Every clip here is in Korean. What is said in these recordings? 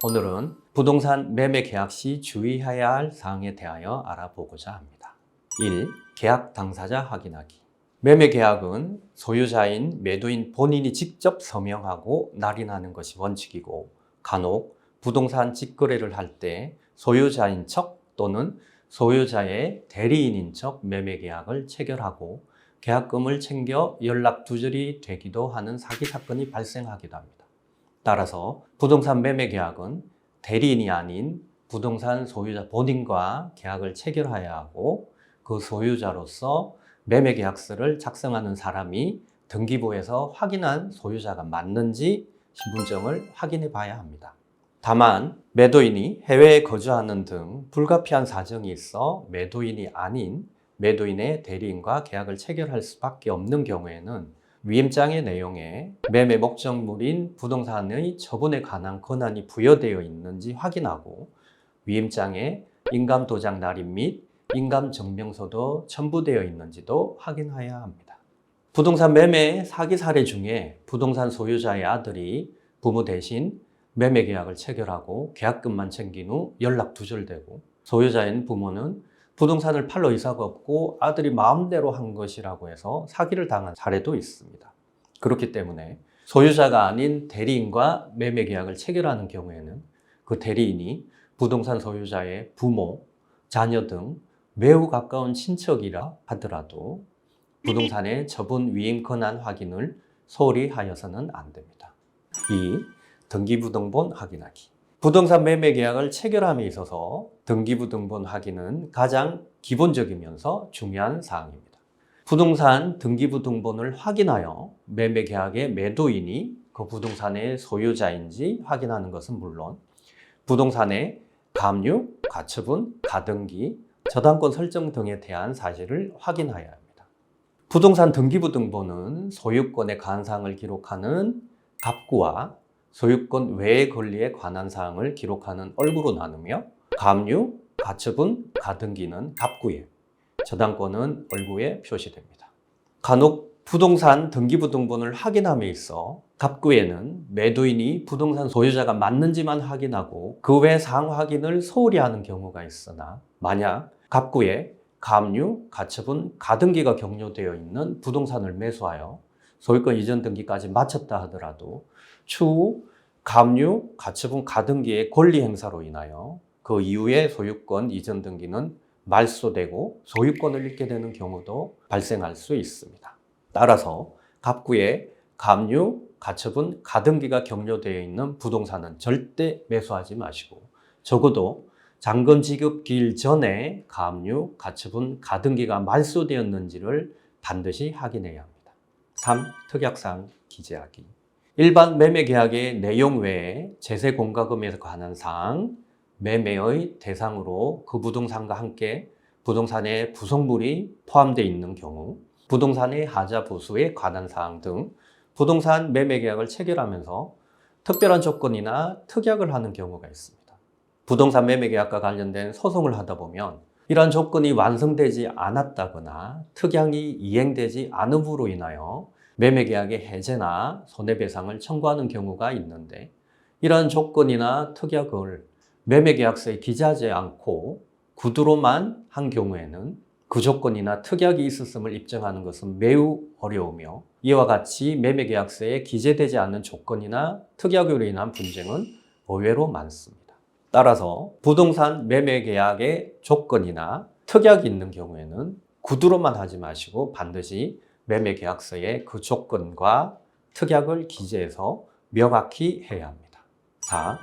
오늘은 부동산 매매 계약 시 주의해야 할 사항에 대하여 알아보고자 합니다. 1. 계약 당사자 확인하기. 매매 계약은 소유자인 매도인 본인이 직접 서명하고 날인하는 것이 원칙이고, 간혹 부동산 직거래를 할 때 소유자인 척 또는 소유자의 대리인인 척 매매 계약을 체결하고 계약금을 챙겨 연락 두절이 되기도 하는 사기 사건이 발생하기도 합니다. 따라서 부동산 매매 계약은 대리인이 아닌 부동산 소유자 본인과 계약을 체결해야 하고, 그 소유자로서 매매 계약서를 작성하는 사람이 등기부에서 확인한 소유자가 맞는지 신분증을 확인해 봐야 합니다. 다만 매도인이 해외에 거주하는 등 불가피한 사정이 있어 매도인이 아닌 매도인의 대리인과 계약을 체결할 수밖에 없는 경우에는 위임장의 내용에 매매 목적물인 부동산의 처분에 관한 권한이 부여되어 있는지 확인하고, 위임장에 인감도장 날인 및 인감증명서도 첨부되어 있는지도 확인해야 합니다. 부동산 매매 사기 사례 중에 부동산 소유자의 아들이 부모 대신 매매 계약을 체결하고 계약금만 챙긴 후 연락 두절되고, 소유자인 부모는 부동산을 팔 의사가 없고 아들이 마음대로 한 것이라고 해서 사기를 당한 사례도 있습니다. 그렇기 때문에 소유자가 아닌 대리인과 매매 계약을 체결하는 경우에는 그 대리인이 부동산 소유자의 부모, 자녀 등 매우 가까운 친척이라 하더라도 부동산의 처분 위임 권한 확인을 소홀히 하여서는 안 됩니다. 2. 등기부등본 확인하기. 부동산 매매 계약을 체결함에 있어서 등기부등본 확인은 가장 기본적이면서 중요한 사항입니다. 부동산 등기부등본을 확인하여 매매 계약의 매도인이 그 부동산의 소유자인지 확인하는 것은 물론, 부동산의 감유, 가처분, 가등기, 저당권 설정 등에 대한 사실을 확인해야 합니다. 부동산 등기부등본은 소유권의 관한 사항을 기록하는 갑구와 소유권 외의 권리에 관한 사항을 기록하는 얼구로 나누며, 감유, 가처분, 가등기는 갑구에, 저당권은 얼구에 표시됩니다. 간혹 부동산 등기부등본을 확인함에 있어 갑구에는 매도인이 부동산 소유자가 맞는지만 확인하고 그 외 사항 확인을 소홀히 하는 경우가 있으나, 만약 갑구에 감유, 가처분, 가등기가 격려되어 있는 부동산을 매수하여 소유권 이전 등기까지 마쳤다 하더라도 추후 감유, 가처분, 가등기의 권리 행사로 인하여 그 이후에 소유권 이전 등기는 말소되고 소유권을 잃게 되는 경우도 발생할 수 있습니다. 따라서 갑구에 감유, 가처분, 가등기가 격려되어 있는 부동산은 절대 매수하지 마시고, 적어도 잔금 지급 기일 전에 감유, 가처분, 가등기가 말소되었는지를 반드시 확인해야 합니다. 3. 특약사항 기재하기. 일반 매매 계약의 내용 외에 제세 공과금에 관한 사항, 매매의 대상으로 그 부동산과 함께 부동산의 부속물이 포함되어 있는 경우, 부동산의 하자 보수에 관한 사항 등 부동산 매매 계약을 체결하면서 특별한 조건이나 특약을 하는 경우가 있습니다. 부동산 매매 계약과 관련된 소송을 하다 보면 이러한 조건이 완성되지 않았다거나 특약이 이행되지 않음으로 인하여 매매 계약의 해제나 손해배상을 청구하는 경우가 있는데, 이러한 조건이나 특약을 매매 계약서에 기재하지 않고 구두로만 한 경우에는 그 조건이나 특약이 있었음을 입증하는 것은 매우 어려우며, 이와 같이 매매 계약서에 기재되지 않는 조건이나 특약으로 인한 분쟁은 의외로 많습니다. 따라서 부동산 매매 계약의 조건이나 특약이 있는 경우에는 구두로만 하지 마시고 반드시 매매 계약서에 그 조건과 특약을 기재해서 명확히 해야 합니다. 4.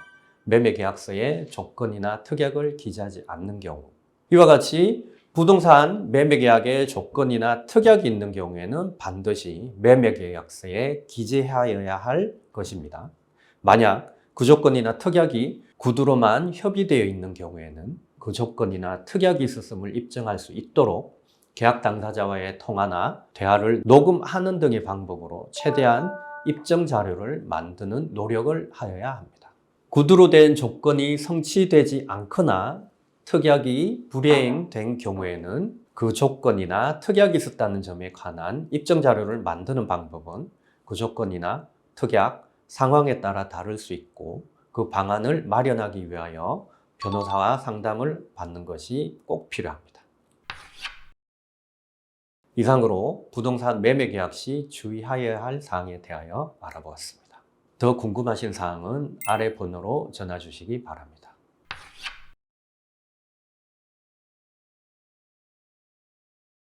매매 계약서에 조건이나 특약을 기재하지 않는 경우. 이와 같이 부동산 매매 계약의 조건이나 특약이 있는 경우에는 반드시 매매 계약서에 기재하여야 할 것입니다. 만약 그 조건이나 특약이 구두로만 협의되어 있는 경우에는 그 조건이나 특약이 있었음을 입증할 수 있도록 계약 당사자와의 통화나 대화를 녹음하는 등의 방법으로 최대한 입증 자료를 만드는 노력을 하여야 합니다. 구두로 된 조건이 성취되지 않거나 특약이 불이행된 경우에는 그 조건이나 특약이 있었다는 점에 관한 입증 자료를 만드는 방법은 그 조건이나 특약, 상황에 따라 다를 수 있고, 그 방안을 마련하기 위하여 변호사와 상담을 받는 것이 꼭 필요합니다. 이상으로 부동산 매매 계약 시 주의하여야 할 사항에 대하여 알아보았습니다. 더 궁금하신 사항은 아래 번호로 전화 주시기 바랍니다.